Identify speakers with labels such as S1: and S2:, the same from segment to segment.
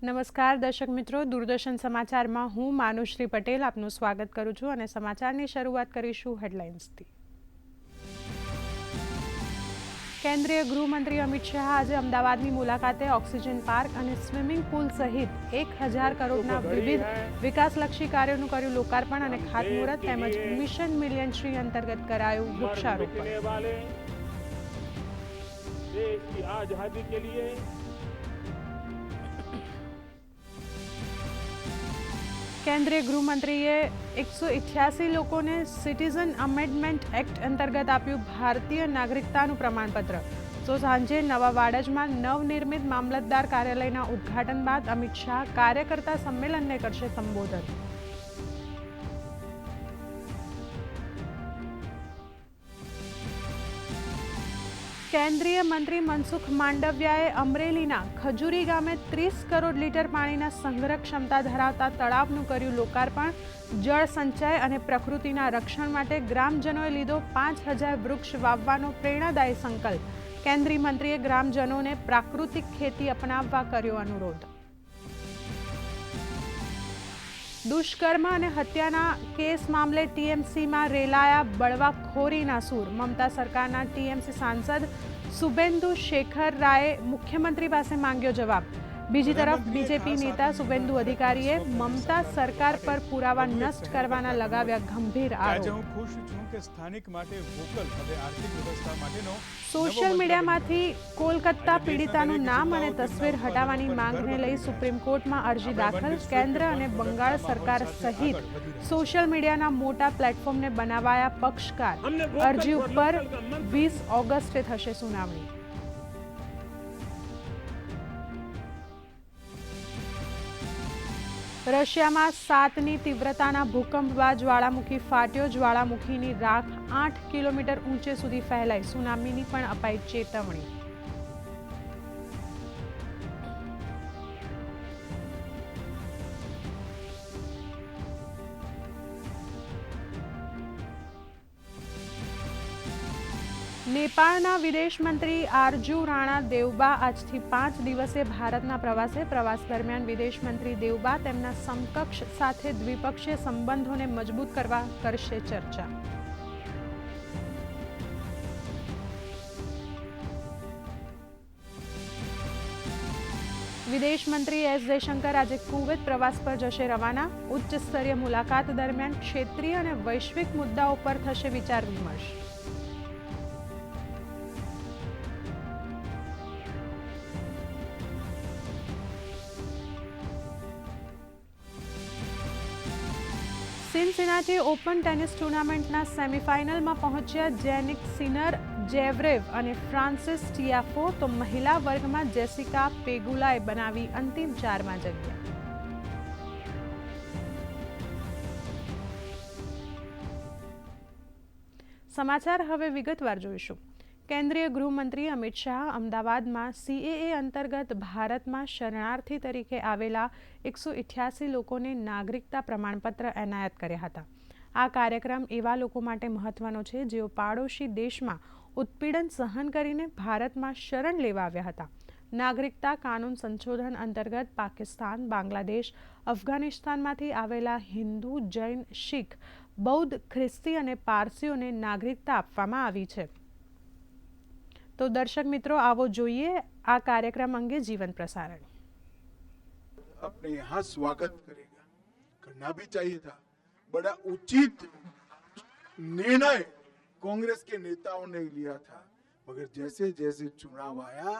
S1: નમસ્કાર દર્શક મિત્રો, દૂરદર્શન સમાચારમાં હું માનુશ્રી પટેલ આપનું સ્વાગત કરું છું અને સમાચારની શરૂઆત કરીશું હેડલાઇન્સથી। કેન્દ્રીય ગૃહમંત્રી અમિત શાહ આજે અમદાવાદની મુલાકાતે ઓક્સિજન પાર્ક અને સ્વિમિંગ પુલ સહિત 1000 કરોડના વિવિધ વિકાસલક્ષી કાર્યોનું કર્યું લોકાર્પણ અને ખાતમુહૂર્ત તેમજ મિશન મિલિયન શ્રી અંતર્ગત કરાયું વૃક્ષારોપણ। કેન્દ્રીય ગૃહમંત્રીએ 188 લોકોને સિટીઝન અમેન્ડમેન્ટ એક્ટ અંતર્ગત આપ્યું ભારતીય નાગરિકતાનું પ્રમાણપત્ર। તો સાંજે નવા વાડજમાં નવનિર્મિત મામલતદાર કાર્યાલયના ઉદ્ઘાટન બાદ અમિત શાહ કાર્યકર્તા સંમેલનને કરશે સંબોધન। કેન્દ્રીય મંત્રી મનસુખ માંડવિયાએ અમરેલીના ખજૂરી ગામે 30 કરોડ લીટર પાણીના સંગ્રહ ક્ષમતા ધરાવતા તળાવનું કર્યું લોકાર્પણ। જળ સંચય અને પ્રકૃતિના રક્ષણ માટે ગ્રામજનોએ લીધો 5000 વૃક્ષ વાવવાનો પ્રેરણાદાયી સંકલ્પ। કેન્દ્રીય મંત્રીએ ગ્રામજનોને પ્રાકૃતિક ખેતી અપનાવવા કર્યો અનુરોધ। દુષ્કર્મ અને હત્યાના કેસ મામલે ટીએમસીમાં રેલાયા બળવાખોરીના સૂર। મમતા સરકારના ટીએમસી સાંસદ શુભેન્દુ શેખર રાયે મુખ્યમંત્રી પાસે માંગ્યો જવાબ। બીજી તરફ બીજેપી નેતા શુભેન્દુ અધિકારીએ મમતા સરકાર પર પુરાવા નષ્ટ કરવાના લગાવ્યા ગંભીર આરોપ। સોશિયલ મીડિયામાંથી કોલકાતા પીડિતાનું નામ અને તસવીર હટાવવાની માંગને લઈ સુપ્રીમ કોર્ટમાં અરજી દાખલ। કેન્દ્ર અને બંગાળ સરકાર સહિત સોશિયલ મીડિયાના મોટા પ્લેટફોર્મને બનાવાયા પક્ષકાર। અરજી ઉપર 20 ઓગસ્ટે થશે સુનાવણી। રશિયામાં 7ની તીવ્રતાના ભૂકંપ બાદ જ્વાળામુખી ફાટ્યો। જ્વાળામુખીની રાખ 8 કિલોમીટર ઊંચે સુધી ફેલાઈ। સુનામીની પણ અપાઈ ચેતવણી। નેપાળના વિદેશ મંત્રી આરજુ રાણા દેવબા આજથી 5 દિવસીય ભારતના પ્રવાસે। પ્રવાસ દરમિયાન વિદેશ મંત્રી દેવબા તેમના સમકક્ષ સાથે દ્વિપક્ષીય સંબંધોને મજબૂત કરવા કરશે ચર્ચા। વિદેશ મંત્રી એસ જયશંકર આજે કુવૈત પ્રવાસ પર જશે રવાના। ઉચ્ચ સ્તરીય મુલાકાત દરમિયાન ક્ષેત્રીય અને વૈશ્વિક મુદ્દાઓ પર થશે વિચાર વિમર્શ। સિનસિનાટી ઓપન ટેનિસ ટુર્નામેન્ટના સેમીફાઇનલમાં પહોંચ્યા જેનિક સિનર, જેવરેવ અને ફ્રાન્સિસ ટિયાફો। તો મહિલા વર્ગમાં જેસિકા પેગુલાએ બનાવી અંતિમ 4માં જગ્યા। સમાચાર હવે વિગતવાર જોઈશું। કેન્દ્રીય ગૃહમંત્રી અમિત શાહ અમદાવાદમાં સીએએ અંતર્ગત ભારતમાં શરણાર્થી તરીકે આવેલા 188 લોકોને નાગરિકતા પ્રમાણપત્ર એનાયત કર્યા હતા। આ કાર્યક્રમ એવા લોકો માટે મહત્વનો છે જેઓ પાડોશી દેશમાં ઉત્પીડન સહન કરીને ભારતમાં શરણ લેવા આવ્યા હતા। નાગરિકતા કાનૂન સંશોધન અંતર્ગત પાકિસ્તાન, બાંગ્લાદેશ, અફઘાનિસ્તાનમાંથી આવેલા હિન્દુ, જૈન, શીખ, બૌદ્ધ, ખ્રિસ્તી અને પારસીઓને નાગરિકતા આપવામાં આવી છે। तो दर्शक मित्रों आवो જોઈએ આ કાર્યક્રમ અંગે જીવન પ્રસારણ।
S2: अपने यहाँ स्वागत करेगा, करना भी चाहिए था। बड़ा उचित निर्णय कांग्रेस के नेताओं ने लिया था, मगर जैसे जैसे चुनाव आया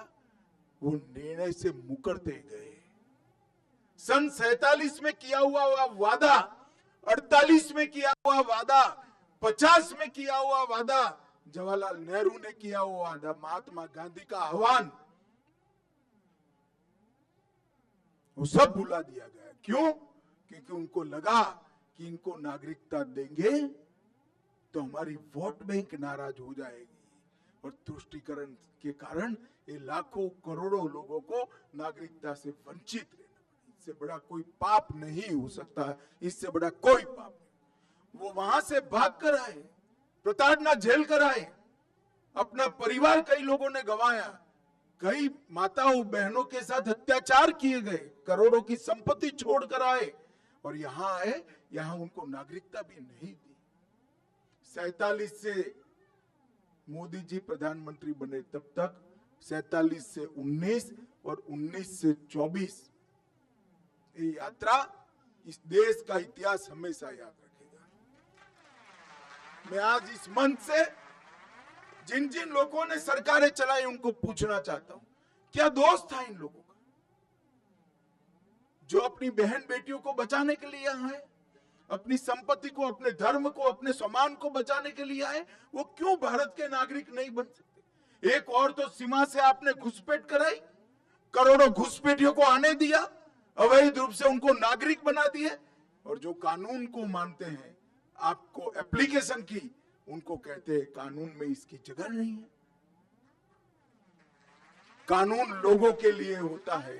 S2: वो निर्णय से मुकरते गए। सन 47 में किया हुआ वादा, 48 में किया हुआ वादा, 50 में किया हुआ वादा, जवाहरलाल नेहरू ने किया हुआ वादा, महात्मा गांधी का आह्वान, वो सब भुला दिया गया। क्यों? क्योंकि उनको लगा कि इनको नागरिकता देंगे तो हमारी वोट बैंक नाराज हो जाएगी और तुष्टीकरण के कारण ये लाखों करोड़ों लोगों को नागरिकता से वंचित रहना। इससे बड़ा कोई पाप नहीं हो सकता है, इससे बड़ा कोई पाप नहीं। वो वहां से भाग कर आए, प्रताड़ना झेल कर आए, अपना परिवार कई लोगों ने गंवाया, कई माताओं बहनों के साथ अत्याचार किए गए, करोड़ों की संपत्ति छोड़कर आए और यहां आए, यहां उनको नागरिकता भी नहीं दी। 47 से मोदी जी प्रधानमंत्री बने तब तक 47 से 19 और 19 से 24 ये यात्रा इस देश का इतिहास हमेशा याद रखेगा। मैं आज इस मंच से जिन जिन लोगों ने सरकारें चलाई उनको पूछना चाहता हूं, क्या दोष था इन लोगों का जो अपनी बहन बेटियों को बचाने के लिए यहां है, अपनी संपत्ति को, अपने धर्म को, अपने सम्मान को बचाने के लिए आए? वो क्यों भारत के नागरिक नहीं बन सकते? एक और तो सीमा से आपने घुसपैठ कराई, करोड़ों घुसपैठियों को आने दिया, अवैध रूप से उनको नागरिक बना दिए, और जो कानून को मानते हैं, आपको एप्लीकेशन की, उनको कहते हैं कानून में इसकी जगह नहीं है। कानून लोगों के लिए होता है,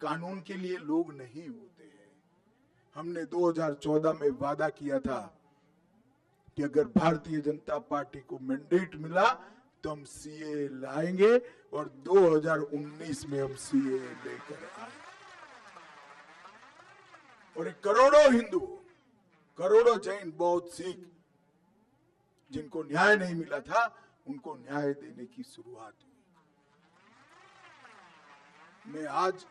S2: कानून के लिए लोग नहीं होते हैं। हमने 2014 में वादा किया था कि अगर भारतीय जनता पार्टी को मैंडेट मिला तो हम सीए लाएंगे, और 2019 में हम सीए लेकर आए। और करोड़ों हिंदू, करोड़ों जैन, बौद्ध, सिख जिनको न्याय नहीं मिला था, उनको न्याय देने की शुरुआत हुई। मैं आज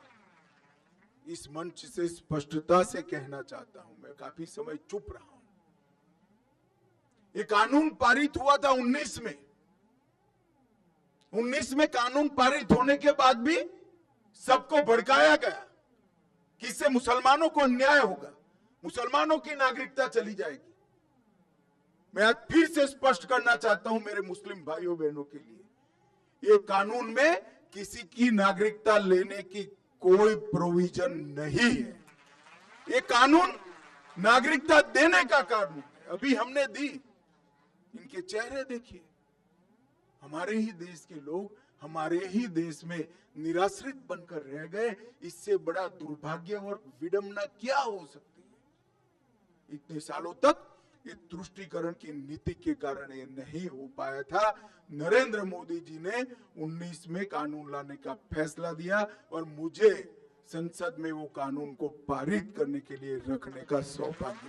S2: इस मंच से स्पष्टता से कहना चाहता हूं, मैं काफी समय चुप रहा हूं। ये कानून पारित हुआ था 19 में। 19 में कानून पारित होने के बाद भी सबको भड़काया गया कि इससे मुसलमानों को अन्याय होगा, मुसलमानों की नागरिकता चली जाएगी। मैं आज फिर से स्पष्ट करना चाहता हूं मेरे मुस्लिम भाइयों बहनों के लिए, ये कानून में किसी की नागरिकता लेने की कोई प्रोविजन नहीं है। ये कानून नागरिकता देने का कानून है। अभी हमने दी, इनके चेहरे देखिए, हमारे ही देश के लोग हमारे ही देश में निराश्रित बनकर रह गए। इससे बड़ा दुर्भाग्य और विडंबना क्या हो सकती है? इतने सालों तक ये तुष्टीकरण की नीति के कारण ये नहीं हो पाया था। नरेंद्र मोदी जी ने 19 में कानून लाने का फैसला दिया और मुझे संसद में वो कानून को पारित करने के लिए रखने का सौभाग्य।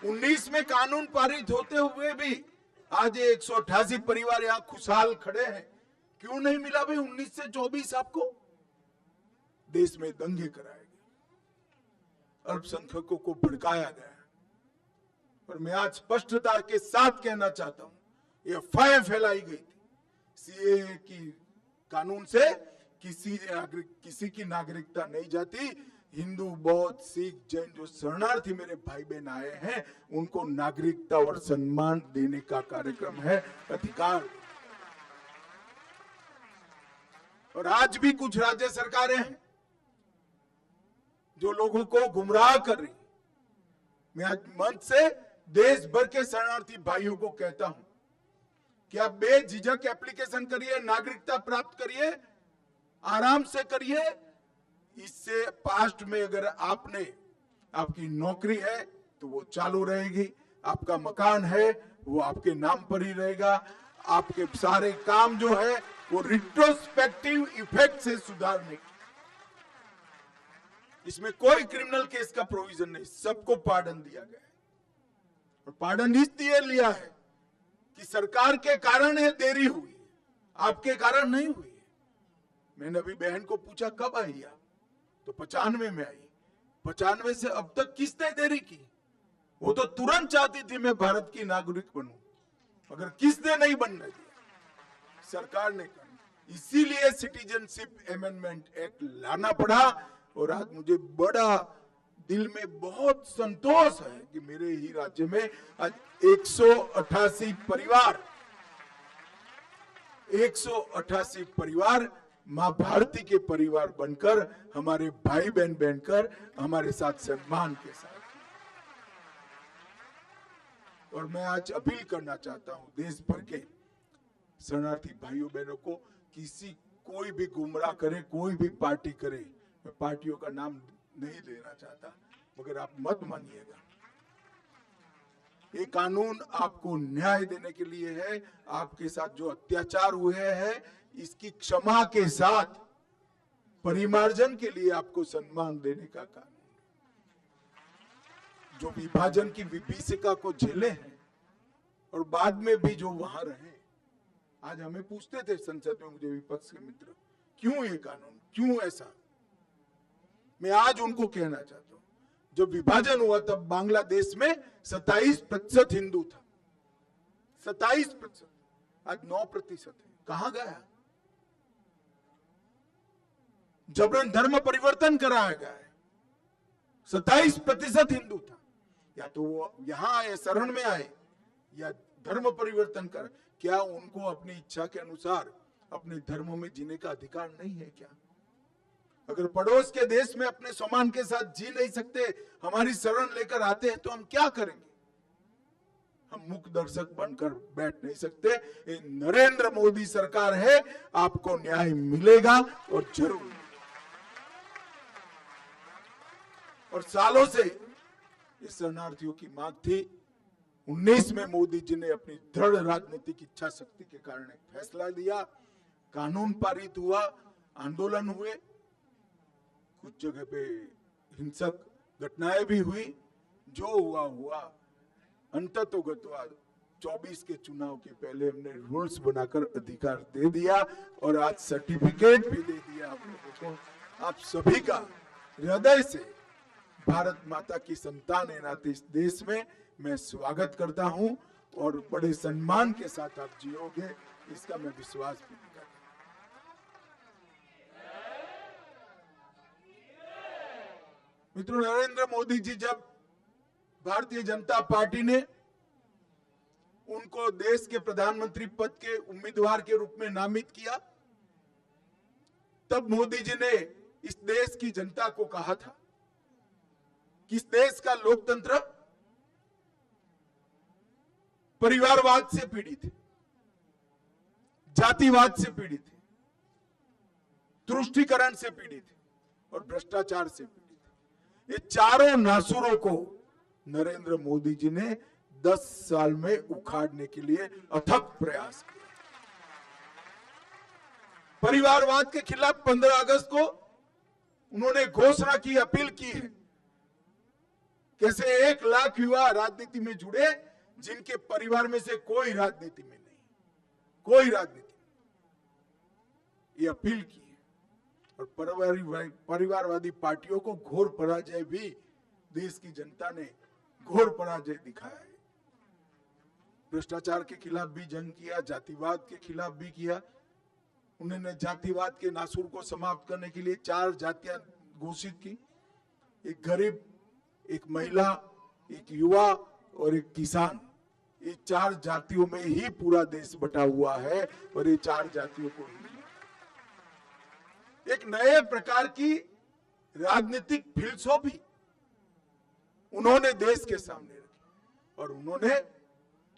S2: 19 में कानून पारित होते हुए भी आज 188 परिवार यहाँ खुशहाल खड़े हैं। क्यों नहीं मिला भाई 19 से 24 आपको? देश में दंगे कराए गए, अल्पसंख्यकों को भड़काया गया। और मैं आज स्पष्टता के साथ कहना चाहता हूं, ये अफवाहें फैलाई गई थी सीए की कानून से किसी की नागरिकता नहीं जाती। हिंदू, बौद्ध, सिख, जैन जो शरणार्थी मेरे भाई बहन आए हैं, उनको नागरिकता और सम्मान देने का कार्यक्रम है, अधिकार। और आज भी कुछ राज्य सरकारें हैं जो लोगों को गुमराह कर रही। मैं आज मंच से देश भर के शरणार्थी भाइयों को कहता हूं कि आप बेझिझक एप्लीकेशन करिए, नागरिकता प्राप्त करिए, आराम से करिए। इससे पास्ट में अगर आपकी नौकरी है तो वो चालू रहेगी, आपका मकान है वो आपके नाम पर ही रहेगा, आपके सारे काम जो है वो रिट्रोस्पेक्टिव इफेक्ट से सुधारने की। इसमें कोई क्रिमिनल केस का प्रोविजन नहीं, सबको पार्डन दिया गया है। और पार्डन इसलिए लिया है कि सरकार के कारण ये देरी हुई, आपके कारण नहीं हुई। मैंने अभी बहन को पूछा कब आई आप, तो 95 में आई। 95 से अब तक किसने देरी की? वो तो तुरंत चाहती थी मैं भारत की नागरिक बनूं, मगर किसने नहीं बनने दिया? सरकार ने कहा। इसीलिए सिटीजनशिप अमेंडमेंट एक्ट लाना पड़ा। और आज मुझे बड़ा दिल में बहुत संतोष है कि मेरे ही राज्य में आज 188 परिवार मां भारती के परिवार बनकर, हमारे भाई बहन बनकर, हमारे साथ सम्मान के साथ। और मैं आज अपील करना चाहता हूं देश भर के शरणार्थी भाइयों बहनों को, कोई भी गुमराह करे, कोई भी पार्टी करे, मैं पार्टियों का नाम नहीं लेना चाहता, मगर आप मत मानिएगा। ये कानून आपको न्याय देने के लिए है। आपके साथ जो अत्याचार हुए हैं इसकी क्षमा के साथ परिमार्जन के लिए आपको सम्मान देने का कानून। जो विभाजन की विभीषिका को झेले हैं और बाद में भी जो वहां रहे, आज हमें पूछते थे संसद में मुझे विपक्ष के मित्र, क्यों ये कानून, क्यों ऐसा। मैं आज उनको कहना चाहता हूं, जब विभाजन हुआ तब बांग्लादेश में 27% हिंदू था, 27%, आज 9% है। कहां गया? जबरन धर्म परिवर्तन कराया गया है। 27% हिंदू था, या तो वो यहां आए, शरण में आए, या धर्म परिवर्तन कर। क्या उनको अपनी इच्छा के अनुसार अपने धर्म में जीने का अधिकार नहीं है क्या? अगर पड़ोस के देश में अपने सम्मान के साथ जी नहीं सकते, हमारी शरण लेकर आते हैं, तो हम क्या करेंगे? हम मूक दर्शक बनकर बैठ नहीं सकते। ये नरेंद्र मोदी सरकार है, आपको न्याय मिलेगा और जरूर। और सालों से इस शरणार्थियों की मांग थी। 19 में मोदी जी ने अपनी दृढ़ राजनीतिक इच्छा शक्ति के कारण एक फैसला लिया, कानून पारित हुआ, आंदोलन हुए, कुछ जगह पे हिंसक घटनाएं भी हुई। जो हुआ हुआ, अंततोगत्वा 24 के चुनाव के पहले हमने रूल्स बनाकर अधिकार दे दिया और आज सर्टिफिकेट भी दे दिया आप लोगों को। आप सभी का हृदय से भारत माता की संतान है नाते इस देश में मैं स्वागत करता हूं और बड़े सम्मान के साथ आप जियोगे, इसका मैं विश्वास भी करता हूं। मित्रों, नरेंद्र मोदी जी जब भारतीय जनता पार्टी ने उनको देश के प्रधानमंत्री पद के उम्मीदवार के रूप में नामित किया, तब मोदी जी ने इस देश की जनता को कहा था कि इस देश का लोकतंत्र परिवारवाद से पीड़ित है, जातिवाद से पीड़ित है, तुष्टीकरण से पीड़ित है और भ्रष्टाचार से पीड़ित है। ये चारों नासुरों को नरेंद्र मोदी जी ने 10 साल में उखाड़ने के लिए अथक प्रयास किया। परिवारवाद के खिलाफ 15 अगस्त को उन्होंने घोषणा की, अपील की है। कैसे 1 लाख युवा राजनीति में जुड़े जिनके परिवार में से कोई राजनीति में नहीं, कोई राजनीति, ये अपील की है। और परिवारवादी पार्टियों को घोर पराजय भी देश की जनता ने घोर पराजय दिखाया है। भ्रष्टाचार के खिलाफ भी जंग किया, जातिवाद के खिलाफ भी किया। उन्होंने जातिवाद के नासूर को समाप्त करने के लिए 4 जातियां घोषित की, एक गरीब, एक महिला, एक युवा और एक किसान। ये 4 जातियों में ही पूरा देश बटा हुआ है और ये 4 जातियों को एक नए प्रकार की राजनीतिक फिलसफी उन्होंने देश के सामने रखी और उन्होंने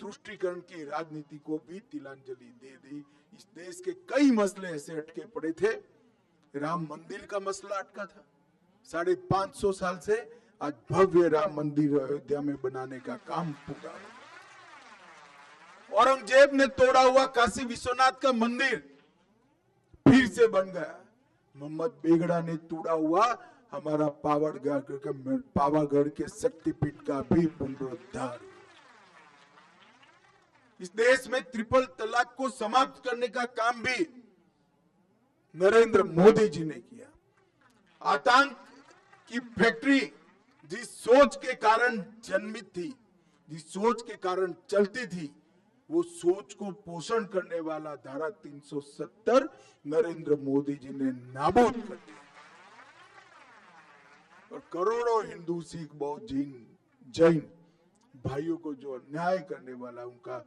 S2: तुष्टीकरण की राजनीति को भी तिलांजलि दे दी। इस देश के कई मसले ऐसे अटके पड़े थे। राम मंदिर का मसला अटका था 550 साल से। आज भव्य राम मंदिर अयोध्या में बनाने का काम पूरा है। औरंगजेब ने तोड़ा हुआ काशी विश्वनाथ का मंदिर फिर से बन गया। मोहम्मद बेगड़ा ने तोड़ा हुआ हमारा पावागढ़ के शक्तिपीठ का भी पुनरुद्धार। इस देश में ट्रिपल तलाक को समाप्त करने का काम भी नरेंद्र मोदी जी ने किया। आतंक की फैक्ट्री जिस सोच के कारण जन्मित थी, जिस सोच के कारण चलती थी, वो सोच को पोषण करने वाला धारा 370 नरेंद्र मोदी जी ने नाबूद कर दिया और करोड़ों हिंदू, सिख, बौद्ध, जैन भाइयों को जो अन्याय करने वाला, उनका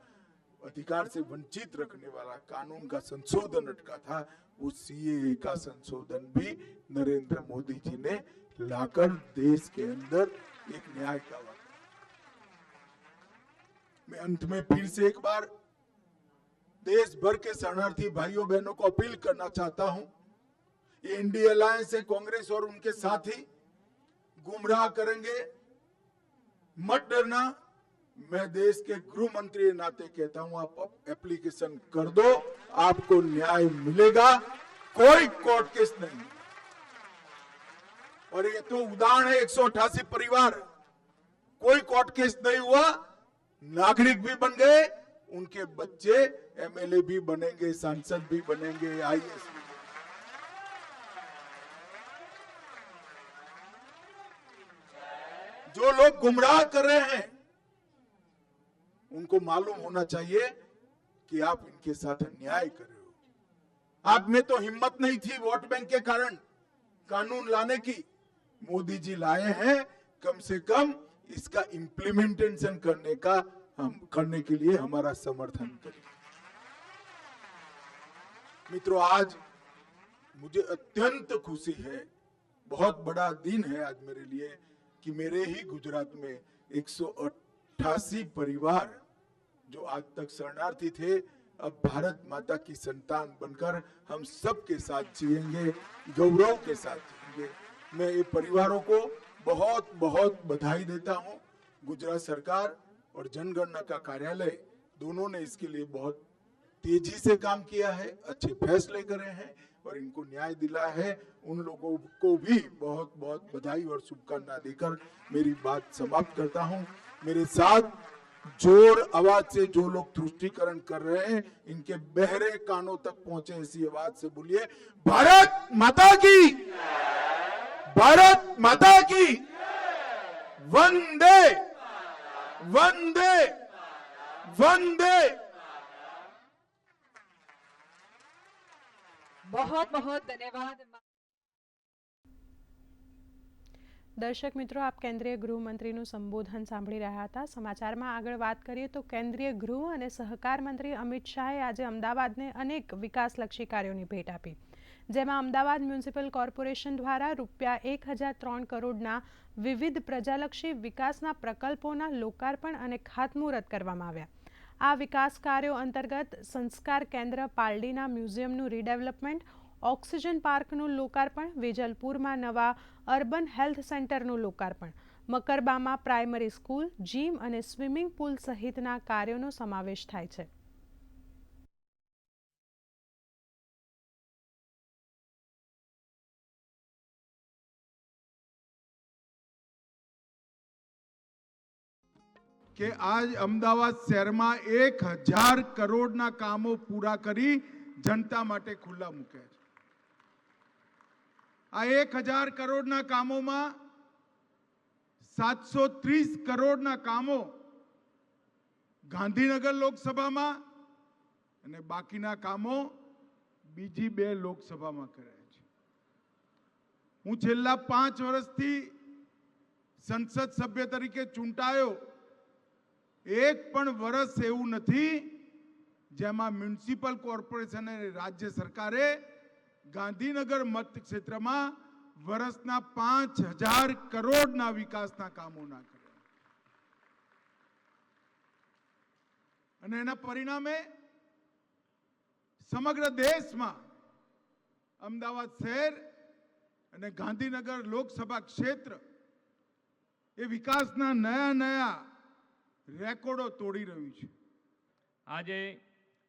S2: अधिकार से वंचित रखने वाला कानून का संशोधन अटका था, वो सीएए का संशोधन भी नरेंद्र मोदी जी ने लाकर देश के अंदर एक न्याय का वादा। मैं अंत में फिर से एक बार देश भर के शरणार्थी भाइयों बहनों को अपील करना चाहता हूं। ये इंडिया अलायंस से कांग्रेस और उनके साथी गुमराह करेंगे, मत डरना। मैं देश के गृह मंत्री के नाते कहता हूं, आप एप्लीकेशन कर दो, आपको न्याय मिलेगा, कोई कोर्ट केस नहीं। और ये तो उदाहरण है, 188 परिवार, कोई कोर्ट केस नहीं हुआ, नागरिक भी बन गए, उनके बच्चे एमएलए भी बनेंगे, सांसद भी बनेंगे, आईएएस भी। जो लोग गुमराह कर रहे हैं उनको मालूम होना चाहिए कि आप इनके साथ अन्याय कर रहे हो। आप में तो हिम्मत नहीं थी वोट बैंक के कारण कानून लाने की, मोदी जी लाए हैं, कम से कम इसका इम्प्लीमेंटेशन करने के लिए हमारा समर्थन करें। मित्रों, आज मुझे अत्यंत खुशी है, बहुत बड़ा दिन है आज मेरे लिए कि मेरे ही गुजरात में 188 परिवार जो आज तक शरणार्थी थे, अब भारत माता की संतान बनकर हम सबके साथ जिएंगे, गौरव के साथ जिएंगे। मैं ये परिवारों को बहुत बहुत बधाई देता हूं। गुजरात सरकार और जनगणना का कार्यालय दोनों ने इसके लिए बहुत तेजी से काम किया है, अच्छे फैसले करे हैं और इनको न्याय दिला है। उन लोगों को भी बहुत बहुत बधाई और शुभकामना देकर मेरी बात समाप्त करता हूं। मेरे साथ जोर आवाज से जो लोग तुष्टीकरण कर रहे हैं, इनके बहरे कानों तक पहुंचे ऐसी आवाज से बोलिए, भारत माता की, भारत माता की, वंदे वंदे वंदे।
S3: बहुत बहुत धन्यवाद।
S1: દર્શક મિત્રો, આપ કેન્દ્રીય ગૃહમંત્રીનું સંબોધન સાંભળી રહ્યા હતા। સમાચારમાં આગળ વાત કરીએ તો કેન્દ્રીય ગૃહ અને સહકાર મંત્રી અમિત શાહે આજે અમદાવાદને અનેક વિકાસલક્ષી કાર્યોની ભેટ આપી, જેમાં અમદાવાદ મ્યુનિસિપલ કોર્પોરેશન દ્વારા ₹1003 કરોડના વિવિધ પ્રજાલક્ષી વિકાસના પ્રકલ્પોના લોકાર્પણ અને ખાતમુહૂર્ત કરવામાં આવ્યા। આ વિકાસ કાર્યો અંતર્ગત સંસ્કાર કેન્દ્ર પાલડીના મ્યુઝિયમનું રીડેવલપમેન્ટ, ઓક્સિજન પાર્કનું લોકાર્પણ, વેજલપુરમાં નવા અર્બન હેલ્થ સેન્ટરનું લોકાર્પણ, મકરબામાં પ્રાઇમરી સ્કૂલ, જીમ અને સ્વિમિંગ પુલ સહિતના કાર્યોનો સમાવેશ થાય છે।
S2: કે આજ અમદાવાદ શહેરમાં 1000 કરોડના કામો પૂરા કરી જનતા માટે ખુલ્લા મૂક્યા છે। આ 1000 કરોડના કામોમાં 730 કરોડના કામો ગાંધીનગર લોકસભામાં અને બાકીના કામો બીજી 2 લોકસભામાં કર્યા છે। હું છેલ્લા 5 વર્ષથી સંસદ સભ્ય તરીકે ચૂંટાયો, એક પણ વર્ષ એવું નથી જેમાં મ્યુનિસિપલ કોર્પોરેશન અને રાજ્ય સરકારે ગાંધીનગર મતક્ષેત્રમાં વર્ષના 5000 કરોડના વિકાસના કામો ના કર્યા। અને એના પરિણામે સમગ્ર દેશમાં અમદાવાદ શહેર અને ગાંધીનગર લોકસભા ક્ષેત્ર એ વિકાસના નયા રેકોર્ડો તોડી રહ્યું છે।
S4: આજે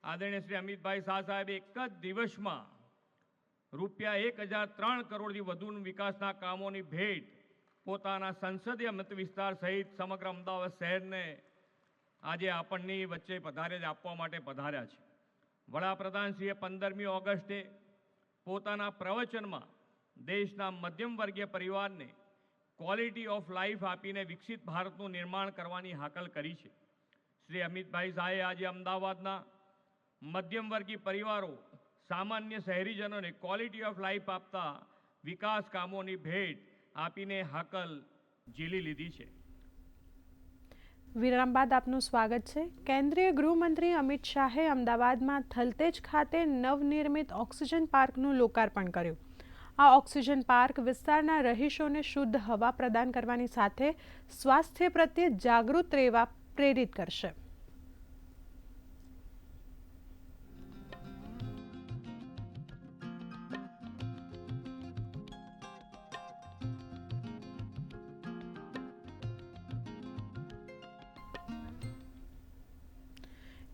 S4: આદરણીય શ્રી અમિતભાઈ શાહ સાહેબ એક જ દિવસમાં ₹1003 કરોડથી વધુના વિકાસના કામોની ભેટ પોતાના સંસદીય મત વિસ્તાર સહિત સમગ્ર અમદાવાદ શહેરને આજે આપણની વચ્ચે આપવા માટે પધાર્યા છે। વડાપ્રધાનશ્રીએ 15મી ઓગસ્ટે પોતાના પ્રવચનમાં દેશના મધ્યમ વર્ગીય પરિવારને ક્વોલિટી ઓફ લાઈફ આપીને વિકસિત ભારતનું નિર્માણ કરવાની હાકલ કરી છે। શ્રી અમિતભાઈ શાહે આજે અમદાવાદના મધ્યમ વર્ગીય પરિવારો, સામાન્ય શહેરીજનોને ક્વોલિટી ઓફ લાઈફ આપતા વિકાસ કામોની ભેટ આપીને હાકલ ઝીલી લીધી છે।
S1: વિરામ બાદ આપનું સ્વાગત છે। કેન્દ્રીય ગૃહમંત્રી અમિત શાહે અમદાવાદમાં થલતેજ ખાતે નવનિર્મિત ઓક્સિજન પાર્કનું લોકાર્પણ કર્યું। આ ઓક્સિજન પાર્ક વિસ્તારના રહીશોને શુદ્ધ હવા પ્રદાન કરવાની સાથે સ્વાસ્થ્ય પ્રત્યે જાગૃત રહેવા પ્રેરિત કરશે।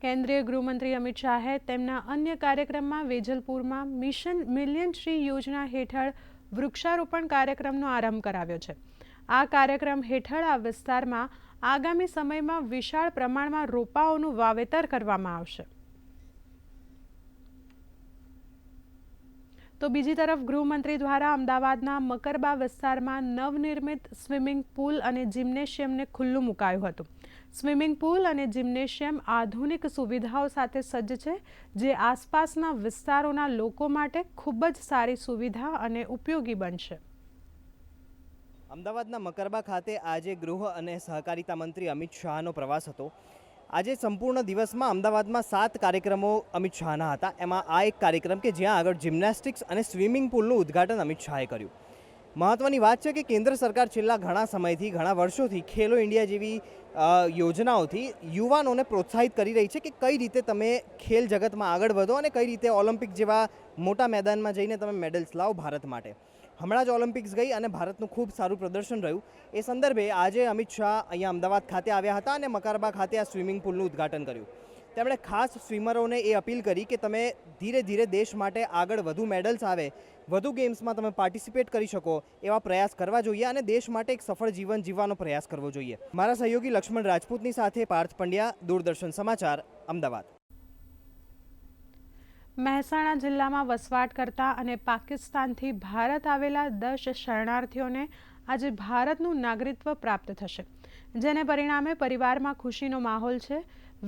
S1: કેન્દ્રીય ગૃહમંત્રી અમિત શાહે તેમના અન્ય કાર્યક્રમમાં વેજલપુરમાં મિશન મિલિયન ટ્રી યોજના હેઠળ વૃક્ષારોપણ કાર્યક્રમનો આરંભ કરાવ્યો છે. આ કાર્યક્રમ હેઠળ આ વિસ્તારમાં આગામી સમયમાં વિશાળ પ્રમાણમાં રોપાઓનું વાવેતર કરવામાં આવશે. તો બીજી તરફ ગૃહમંત્રી દ્વારા અમદાવાદના મકરબા વિસ્તારમાં નવનિર્મિત સ્વિમિંગ પુલ અને જિમ્નેશિયમને ખુલ્લું મુકાયું હતું. સ્વિમિંગ પુલ અને જિમ્નેશિયમ આધુનિક સુવિધાઓ સાથે સજ્જ છે, જે આસપાસના વિસ્તારોના લોકો માટે ખૂબ જ સારી સુવિધા અને ઉપયોગી બનશે.
S5: અમદાવાદના મકરબા ખાતે આજે ગૃહ અને સહકારિતા મંત્રી અમિત શાહનો પ્રવાસ હતો. આજે સંપૂર્ણ દિવસમાં અમદાવાદમાં 7 કાર્યક્રમો અમિત શાહના હતા. એમાં આ એક કાર્યક્રમ કે જ્યાં આગળ જિમ્નાસ્ટિક્સ અને સ્વિમિંગ પુલનું ઉદ્ઘાટન અમિત શાહે કર્યું. મહત્ત્વની વાત છે કે કેન્દ્ર સરકાર છેલ્લા ઘણા સમયથી, ઘણા વર્ષોથી ખેલો ઇન્ડિયા જેવી યોજનાઓથી યુવાનોને પ્રોત્સાહિત કરી રહી છે કે કઈ રીતે તમે ખેલ જગતમાં આગળ વધો અને કઈ રીતે ઓલિમ્પિક જેવા મોટા મેદાનમાં જઈને તમે મેડલ્સ લાવો ભારત માટે. હમણાં જ ઓલિમ્પિક્સ ગઈ અને ભારતનું ખૂબ સારું પ્રદર્શન રહ્યું. એ સંદર્ભે આજે અમિત શાહ અહીંયા અમદાવાદ ખાતે આવ્યા હતા અને મકરબા ખાતે આ સ્વિમિંગ પુલનું ઉદ્ઘાટન કર્યું. તેમણે ખાસ સ્વિમરોને એ અપીલ કરી કે તમે ધીરે ધીરે દેશ માટે આગળ વધુ મેડલ્સ આવે, વધુ ગેમ્સમાં તમે પાર્ટિસિપેટ કરી શકો એવા પ્રયાસ કરવા જોઈએ અને દેશ માટે એક સફળ જીવન જીવવાનો પ્રયાસ કરવો જોઈએ. મારા સહયોગી લક્ષ્મણ રાજપૂતની સાથે પાર્થ પંડ્યા, દૂરદર્શન સમાચાર, અમદાવાદ.
S1: મહેસાણા જિલ્લામાં વસવાટ કરતા અને પાકિસ્તાનથી ભારત આવેલા 10 શરણાર્થીઓને આજે ભારતનું નાગરિકત્વ પ્રાપ્ત થશે, જેને પરિણામે પરિવારમાં ખુશીનો માહોલ છે.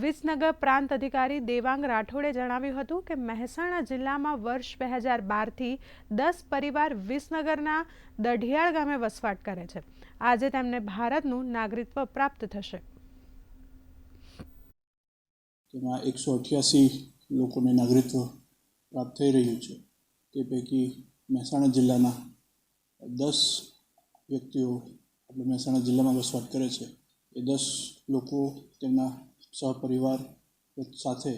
S1: વિસનગર પ્રાંત અધિકારી દેવાંગ રાઠોડે જણાવ્યું હતું કે મહેસાણા જિલ્લામાં વર્ષ 2012થી 10 પરિવાર વિસનગરના દઢિયાળ ગામે વસવાટ કરે છે. આજે તેમને ભારતનું નાગરિકત્વ પ્રાપ્ત થશે.
S6: તેમાં 188 લોકોને નાગરિકત્વ પ્રાપ્ત થઈ રહ્યું છે. તે પૈકી મહેસાણા જિલ્લાના 10 વ્યક્તિઓ આપણે મહેસાણા જિલ્લામાં વસવાટ કરે છે. એ 10 લોકો તેમના સહપરિવાર સાથે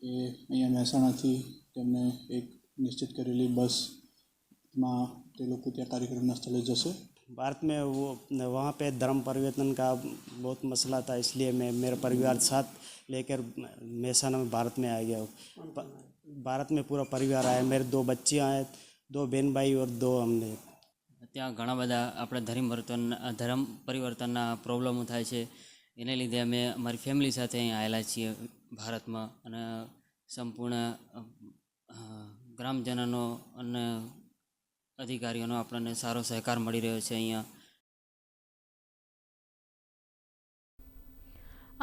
S6: એ અહીંયા મહેસાણાથી તેમને એક નિશ્ચિત કરેલી બસમાં તે લોકો ત્યાં કાર્યક્રમના સ્થળે જશે.
S7: भारत में वो वहाँ पे धर्म परिवर्तन का बहुत मसला था, इसलिए मैं मेरा परिवार साथ लेकर मेहसाना में भारत में आ गया हूँ. भारत में पूरा परिवार आया. मेरे 2 बच्चे आए, 2 बहन भाई और 2 हमने.
S8: ત્યાં ઘણા બધા આપણે ધર્મ પરિવર્તનના પ્રોબ્લેમો થાય છે. એને લીધે અમે અમારી ફેમિલી સાથે અહીં આવેલા છીએ ભારતમાં અને સંપૂર્ણ ગ્રામજનોનો અને અધિકારીઓનો આપણને સારો સહકાર મળી રહ્યો છે અહીંયા.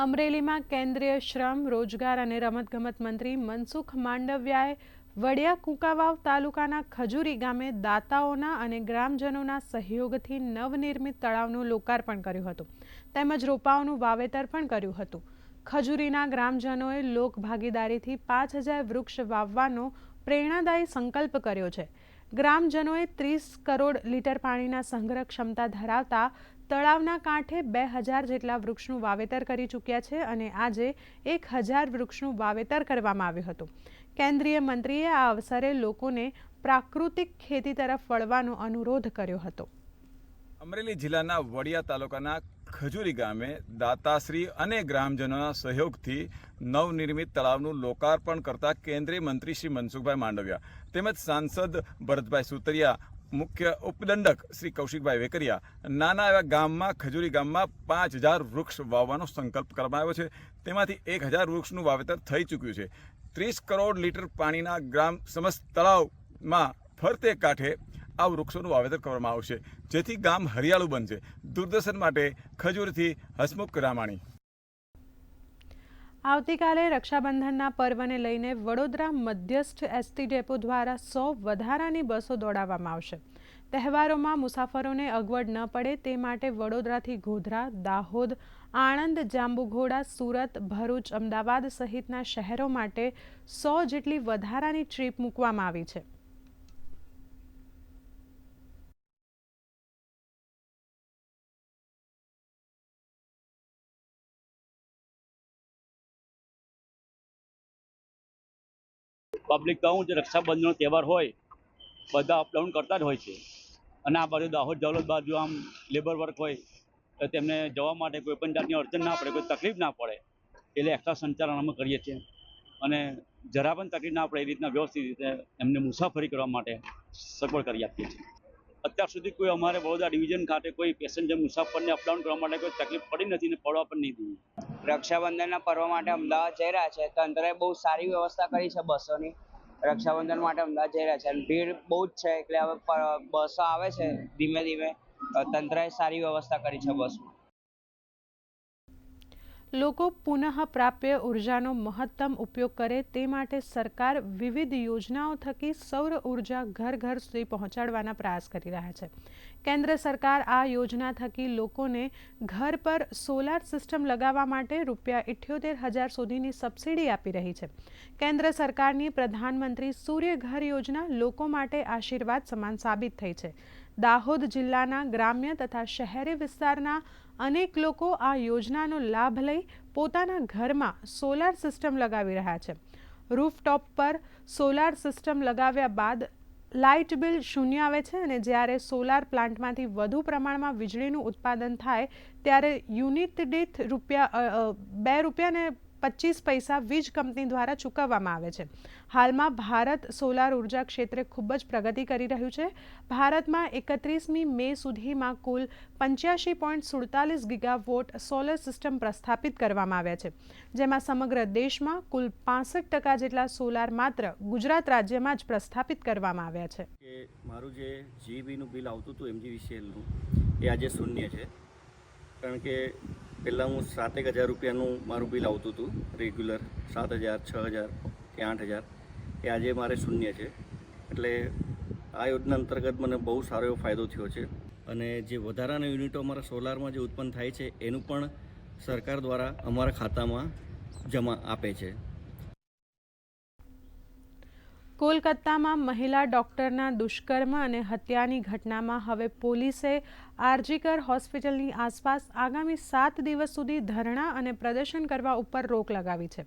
S1: અમરેલીમાં કેન્દ્રીય શ્રમ, રોજગાર અને રમતગમત મંત્રી મનસુખ માંડવિયાએ વડિયા કુંકાવાવ તાલુકાના ખજૂરી ગામે દાતાઓના અને ગ્રામજનોના સહયોગથી નવનિર્મિત તળાવનું લોકાર્પણ કર્યું હતું, તેમજ રોપાઓનું વાવેતર પણ કર્યું હતું. ખજૂરીના ગ્રામજનોએ લોક ભાગીદારીથી 5000 વૃક્ષ વાવવાનો પ્રેરણાદાયી સંકલ્પ કર્યો છે. ગ્રામજનોએ 30 કરોડ લીટર પાણીના સંગ્રહ ક્ષમતા ધરાવતા તળાવના કાંઠે 2000 જેટલા વૃક્ષનું વાવેતર કરી ચૂક્યા છે અને આજે 1000 વૃક્ષનું વાવેતર કરવામાં આવ્યું હતું. કેન્દ્રીય મંત્રીએ આ અવસરે લોકોને પ્રાકૃતિક ખેતી તરફ વળવાનો અનુરોધ કર્યો હતો.
S9: અમરેલી જિલ્લાના વડિયા તાલુકાના ખજૂરી ગામે દાતાશ્રી અને ગ્રામજનોના સહયોગથી નવનિર્મિત તળાવનું લોકાર્પણ કરતા કેન્દ્રીય મંત્રી શ્રી મનસુખભાઈ માંડવિયા તેમજ સાંસદ ભરતભાઈ સુતરિયા, મુખ્ય ઉપદંડક શ્રી કૌશિકભાઈ વેકરિયા નાના એવા ગામમાં ખજૂરી ગામમાં 5000 વૃક્ષ વાવવાનો સંકલ્પ કરવામાં આવ્યો છે. તેમાંથી 1000 વૃક્ષનું વાવેતર થઈ ચૂક્યું છે. 30 કરોડ લીટર પાણીના ગ્રામ સમસ્ત તળાવમાં ફરતે કાંઠે આ વૃક્ષોનું વાવેતર કરવામાં આવશે, જેથી ગામ હરિયાળું બનશે. દૂરદર્શન માટે ખજૂરથી હસમુખ રામાણી.
S1: આવતીકાલે રક્ષાબંધનના પર્વને લઈને વડોદરા મધ્યસ્થ એસટી ડેપો દ્વારા 100 વધારાની બસો દોડાવવામાં આવશે. તહેવારોમાં મુસાફરોને અગવડ ન પડે તે માટે વડોદરાથી ગોધરા, દાહોદ, આણંદ, જાંબુઘોડા, સુરત, ભરૂચ, અમદાવાદ સહિતના શહેરો માટે 100 જેટલી વધારાની ટ્રીપ મૂકવામાં આવી છે.
S10: પબ્લિક કહું જે રક્ષાબંધનનો તહેવાર હોય બધા અપડાઉન કરતા જ હોય છે અને આ બાજુ દાહોદ જલોદ બાજુ આમ લેબર વર્ક હોય તો તેમને જવા માટે કોઈ પણ જાતની અડચણ ના પડે, કોઈ તકલીફ ના પડે એટલે એક્સ્ટ્રા સંચાલન અમે કરીએ છીએ અને જરા પણ તકલીફ ના પડે એ રીતના વ્યવસ્થિત રીતે એમને મુસાફરી કરવા માટે સગવડ કરી આપીએ છીએ. અત્યાર સુધી કોઈ અમારે વડોદરા ડિવિઝન ખાતે કોઈ પેસેન્જર મુસાફરને અપડાઉન કરવા માટે કોઈ તકલીફ પડી નથી ને પડવા પણ નહીં દીધી.
S11: રક્ષાબંધનના પર્વ માટે અમદાવાદ જઈ રહ્યા છે. તંત્રએ બહુ સારી વ્યવસ્થા કરી છે બસોની. રક્ષાબંધન માટે અમદાવાદ જઈ રહ્યા છે અને ભીડ બહુ જ છે એટલે હવે બસો આવે છે ધીમે ધીમે. તંત્રએ સારી વ્યવસ્થા કરી છે બસમાં.
S1: લોકો પુનઃ પ્રાપ્ય ઉર્જાનો મહત્તમ ઉપયોગ કરે તે માટે સરકાર વિવિધ યોજનાઓ થકી સૌર ઉર્જા ઘર ઘર સુધી પહોંચાડવાના પ્રયાસ કરી રહ્યા છે. કેન્દ્ર સરકાર આ યોજના થકી લોકોને ઘર પર સોલાર સિસ્ટમ લગાવવા માટે ₹78,000 સુધીની સબસિડી આપી રહી છે. કેન્દ્ર સરકારની પ્રધાનમંત્રી સૂર્ય ઘર યોજના લોકો માટે આશીર્વાદ સમાન સાબિત થઈ છે. દાહોદ જિલ્લાના ગ્રામ્ય તથા શહેરી વિસ્તારના અનેક લોકો આ યોજનાનો લાભ લઈ પોતાના ઘરમાં સોલાર સિસ્ટમ લગાવી રહ્યા છે. રૂફટોપ પર સોલાર સિસ્ટમ લગાવ્યા બાદ લાઇટ બિલ શૂન્ય આવે છે અને જ્યારે સોલાર પ્લાન્ટમાંથી વધુ પ્રમાણમાં વીજળીનું ઉત્પાદન થાય ત્યારે યુનિટ દીઠ ₹2.25 વીજ કંપની દ્વારા ચૂકવવામાં આવે છે. હાલમાં ભારત સોલાર ઉર્જા ક્ષેત્રે ખૂબ જ પ્રગતિ કરી રહ્યું છે. ભારતમાં 31મી મે સુધીમાં કુલ 85.47 ગીગાવોટ સોલર સિસ્ટમ પ્રસ્થાપિત કરવામાં આવ્યા છે, જેમાં સમગ્ર દેશમાં કુલ 65% જેટલા સોલાર માત્ર ગુજરાત રાજ્યમાં જ પ્રસ્થાપિત કરવામાં આવ્યા છે.
S12: મારું જે જીબીનું બિલ આવતું હતું MGVCLનું એ આજે શૂન્ય છે, કારણ કે પહેલાં હું 7,000 રૂપિયાનું મારું બિલ આવતું હતું રેગ્યુલર, 7,000, 6,000 કે 8,000, એ આજે મારે શૂન્ય છે. એટલે આ યોજના અંતર્ગત મને બહુ સારો એવો ફાયદો થયો છે અને જે વધારાના યુનિટો અમારા સોલારમાં જે ઉત્પન્ન થાય છે એનું પણ સરકાર દ્વારા અમારા ખાતામાં જમા આપે છે.
S1: કોલકાતામાં મહિલા ડોક્ટરના દુષ્કર્મ અને હત્યાની ઘટનામાં હવે પોલીસે આરજીકર હોસ્પિટલની આસપાસ આગામી 7 દિવસ સુધી ધરણા અને પ્રદર્શન કરવા ઉપર રોક લગાવી છે.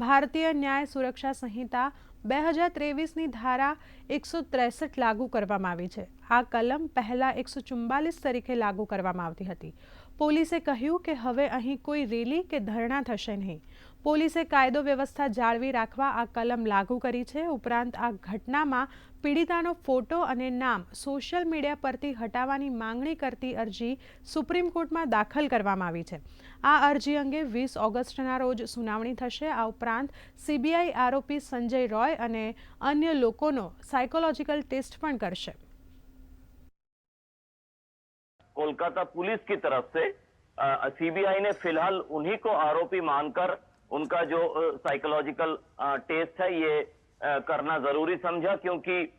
S1: ભારતીય ન્યાય સુરક્ષા સંહિતા 2023ની ધારા 163 લાગુ કરવામાં આવી છે. આ કલમ પહેલાં 144 તરીકે લાગુ કરવામાં આવતી હતી. પોલીસે કહ્યું કે હવે અહીં કોઈ રેલી કે ધરણા થશે નહીં. પોલીસે કાયદો વ્યવસ્થા જાળવી રાખવા આ કલમ લાગુ કરી છે. ઉપરાંત આ ઘટનામાં પીડિતાનો ફોટો અને નામ સોશિયલ મીડિયા પરથી હટાવવાની માંગણી કરતી અરજી સુપ્રીમ કોર્ટમાં દાખલ કરવામાં આવી છે. આ અરજી અંગે 20 ઓગસ્ટના રોજ સુનાવણી થશે. આ ઉપરાંત સીબીઆઈ આરોપી સંજય રોય અને અન્ય લોકોનો સાયકોલોજીકલ ટેસ્ટ પણ કરશે.
S13: कोलकाता पुलिस की तरफ से सीबीआई ने फिलहाल उन्हीं को आरोपी मानकर उनका जो साइकोलॉजिकल टेस्ट है ये करना जरूरी समझा, क्योंकि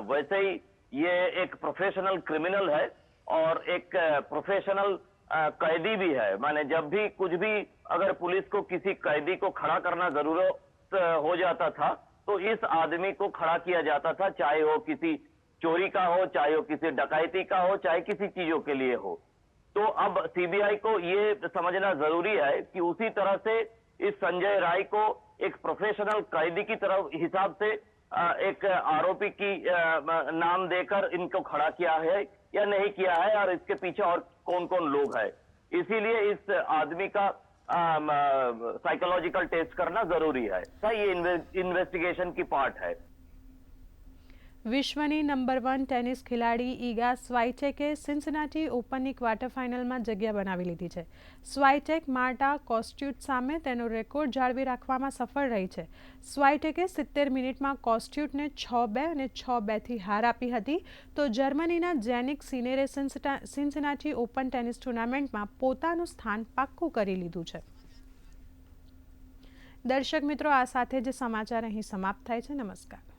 S13: वैसे ही ये एक प्रोफेशनल क्रिमिनल है और एक प्रोफेशनल कैदी भी है. माने जब भी कुछ भी अगर पुलिस को किसी कैदी को खड़ा करना जरूरत हो जाता था तो इस आदमी को खड़ा किया जाता था, चाहे वो किसी चोरी का हो, चाहे वो किसी डकैती का हो, चाहे किसी चीजों के लिए हो. तो अब सीबीआई को ये समझना जरूरी है कि उसी तरह से इस संजय राय को एक प्रोफेशनल कैदी की तरफ हिसाब से एक आरोपी की नाम देकर इनको खड़ा किया है या नहीं किया है और इसके पीछे और कौन कौन लोग हैं. इसीलिए इस आदमी का साइकोलॉजिकल टेस्ट करना जरूरी है. ये इन्वेस्टिगेशन की पार्ट है.
S1: વિશ્વની નંબર 1 ટેનિસ ખેલાડી ઈગા સ્વાઇટેકે સિન્સિનાટી ઓપનની ક્વાર્ટર ફાઇનલમાં જગ્યા બનાવી લીધી છે. સ્વાઇટેક માર્ટા કોસ્ટ્યુટ સામે તેનો રેકોર્ડ જાળવી રાખવામાં સફળ રહી છે. સ્વાઇટેકે 70 મિનિટમાં કોસ્ટ્યુટને 6-2 અને 6-2થી હાર આપી હતી, તો જર્મનીના જેનિક સિનેરે સિન્સિનાટી ઓપન ટેનિસ ટુર્નામેન્ટમાં પોતાનું સ્થાન પાક્કું કરી લીધું છે. દર્શક મિત્રો, આ સાથે જ સમાચાર અહીં સમાપ્ત થાય છે. નમસ્કાર.